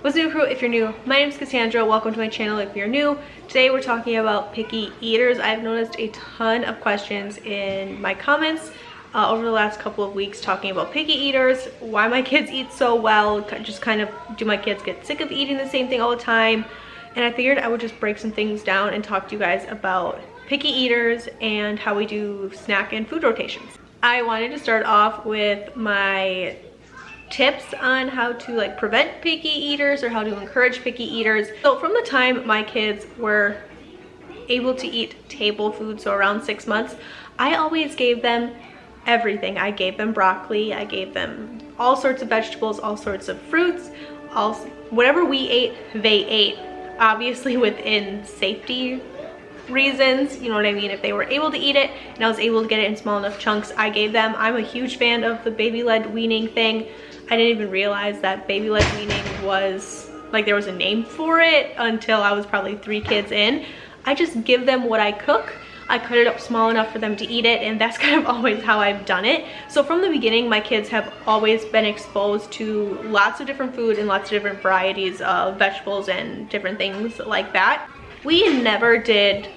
What's new, crew? If you're new, my name is Cassandra. Welcome to my channel if you're new. Today we're talking about picky eaters. I've noticed a ton of questions in my comments over the last couple of weeks talking about picky eaters, why my kids eat so well, just kind of do my kids get sick of eating the same thing all the time? And I figured I would just break some things down and talk to you guys about picky eaters and how we do snack and food rotations. I wanted to start off with my tips on how to prevent picky eaters or how to encourage picky eaters. So from the time my kids were able to eat table food, so around 6 months, I always gave them everything. I gave them broccoli, I gave them all sorts of vegetables, all sorts of fruits, whatever we ate, they ate. Obviously within safety reasons, you know what I mean? If they were able to eat it and I was able to get it in small enough chunks, I gave them. I'm a huge fan of the baby-led weaning thing. I didn't even realize that baby-led weaning was, there was a name for it until I was probably 3 kids in. I just give them what I cook. I cut it up small enough for them to eat it, and that's kind of always how I've done it. So from the beginning, my kids have always been exposed to lots of different food and lots of different varieties of vegetables and different things like that. We never did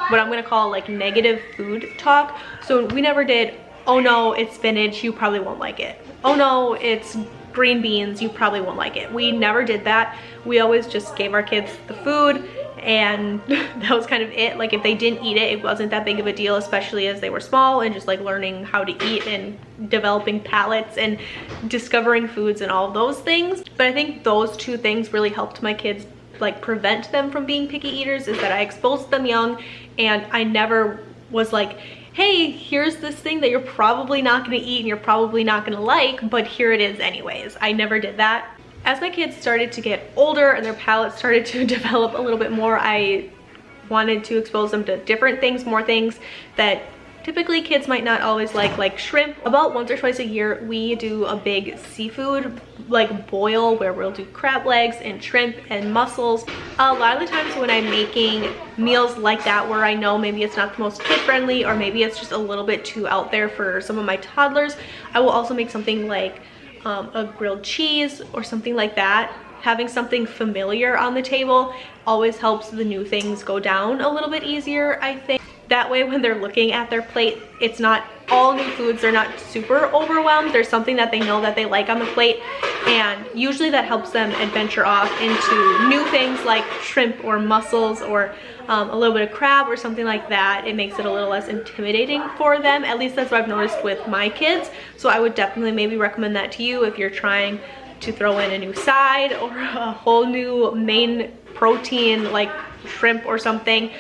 what I'm gonna call negative food talk. So we never did, oh no, it's spinach, you probably won't like it. Oh no, it's green beans, you probably won't like it. We never did that. We always just gave our kids the food, and that was kind of it. If they didn't eat it, it wasn't that big of a deal, especially as they were small and just learning how to eat and developing palates and discovering foods and all of those things. But I think those 2 things really helped my kids prevent them from being picky eaters, is that I exposed them young, and I never was hey, here's this thing that you're probably not going to eat and you're probably not going to like, but here it is anyways. I never did that. As my kids started to get older and their palates started to develop a little bit more, I wanted to expose them to different things, more things that typically kids might not always like shrimp. About once or twice a year, we do a big seafood boil where we'll do crab legs and shrimp and mussels. A lot of the times when I'm making meals like that, where I know maybe it's not the most kid friendly or maybe it's just a little bit too out there for some of my toddlers, I will also make something like a grilled cheese or something like that. Having something familiar on the table always helps the new things go down a little bit easier, I think. That way when they're looking at their plate, it's not all new foods, they're not super overwhelmed. There's something that they know that they like on the plate, and usually that helps them adventure off into new things like shrimp or mussels or a little bit of crab or something like that. It makes it a little less intimidating for them. At least that's what I've noticed with my kids. So I would definitely maybe recommend that to you if you're trying to throw in a new side or a whole new main protein like shrimp or something.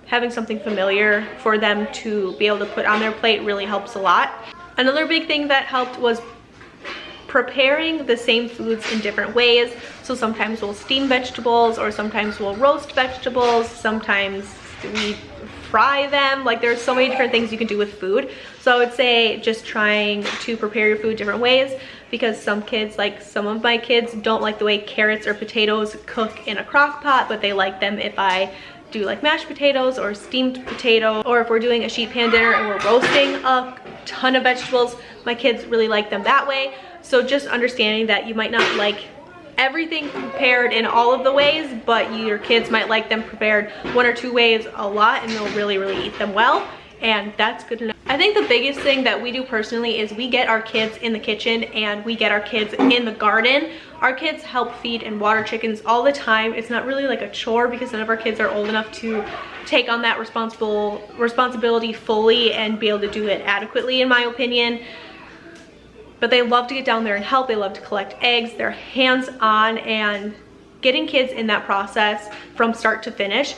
Having something familiar for them to be able to put on their plate really helps a lot. Another big thing that helped was preparing the same foods in different ways. So sometimes we'll steam vegetables, or sometimes we'll roast vegetables, sometimes we fry them. There's so many different things you can do with food. So I would say just trying to prepare your food different ways, because some kids, some of my kids, don't like the way carrots or potatoes cook in a crock pot, but they like them if I do mashed potatoes or steamed potato, or if we're doing a sheet pan dinner and we're roasting a ton of vegetables, my kids really like them that way. So just understanding that you might not like everything prepared in all of the ways, but your kids might like them prepared 1 or 2 ways a lot, and they'll really eat them well, and that's good enough. I think the biggest thing that we do personally is we get our kids in the kitchen and we get our kids in the garden. Our kids help feed and water chickens all the time. It's not really a chore, because none of our kids are old enough to take on that responsibility fully and be able to do it adequately, in my opinion. But they love to get down there and help. They love to collect eggs. They're hands-on, and getting kids in that process from start to finish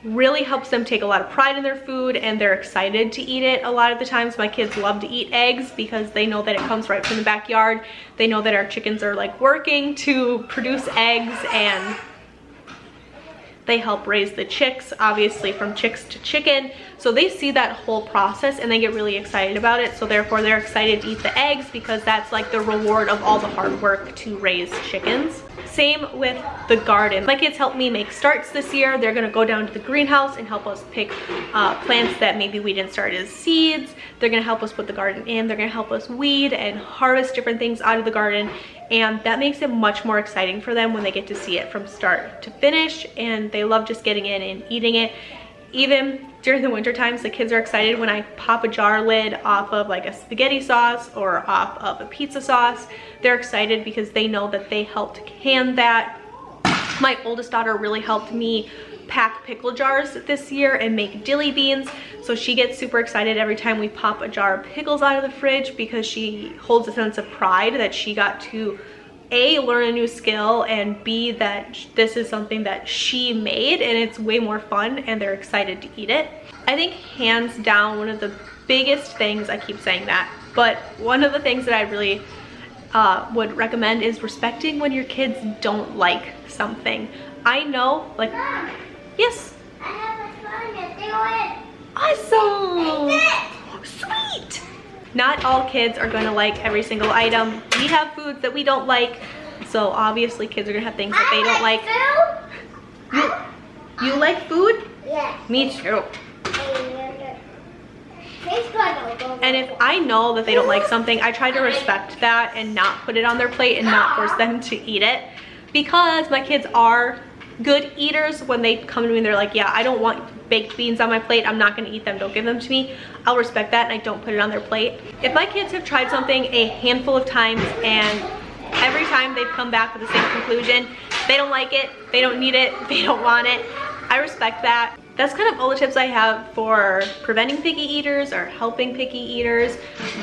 really helps them take a lot of pride in their food, and they're excited to eat it. A lot of the times my kids love to eat eggs because they know that it comes right from the backyard. They know that our chickens are working to produce eggs, and they help raise the chicks, obviously, from chicks to chicken. So they see that whole process and they get really excited about it. So therefore they're excited to eat the eggs, because that's the reward of all the hard work to raise chickens. Same with the garden. My kids helped me make starts this year. They're gonna go down to the greenhouse and help us pick plants that maybe we didn't start as seeds. They're gonna help us put the garden in. They're gonna help us weed and harvest different things out of the garden. and that makes it much more exciting for them when they get to see it from start to finish, and they love just getting in and eating it. Even during the winter times, the kids are excited when I pop a jar lid off of like a spaghetti sauce or off of a pizza sauce. They're excited because they know that they helped can that. My oldest daughter really helped me pack pickle jars this year and make dilly beans, so she gets super excited every time we pop a jar of pickles out of the fridge, because she holds a sense of pride that she got to A, learn a new skill, and B, that this is something that she made and it's way more fun and they're excited to eat it. I think hands down one of the biggest things, I keep saying that, but one of the things that I really would recommend is respecting when your kids don't like something. I know, like, yes? I have a phone to do it. Awesome! Sweet! Not all kids are going to like every single item. We have foods that we don't like, so obviously kids are going to have things that they don't like. You like food? Yeah. Me too. And if I know that they don't like something, I try to respect that and not put it on their plate and not force them to eat it, because my kids are good eaters. When they come to me and they're like, yeah, I don't want baked beans on my plate, I'm not going to eat them, don't give them to me, I'll respect that and I don't put it on their plate. If my kids have tried something a handful of times and every time they've come back with the same conclusion, they don't like it, they don't need it, they don't want it, I respect that. That's kind of all the tips I have for preventing picky eaters or helping picky eaters.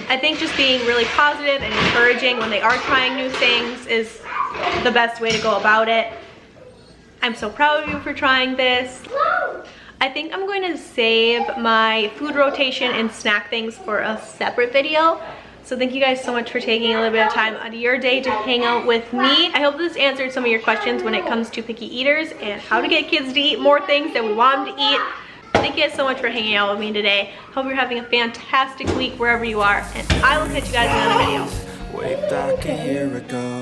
I think just being really positive and encouraging when they are trying new things is the best way to go about it. I'm so proud of you for trying this. I think I'm going to save my food rotation and snack things for a separate video. So thank you guys so much for taking a little bit of time out of your day to hang out with me. I hope this answered some of your questions when it comes to picky eaters and how to get kids to eat more things that we want them to eat. Thank you guys so much for hanging out with me today. Hope you're having a fantastic week wherever you are, and I will catch you guys in another video. Way back a year ago.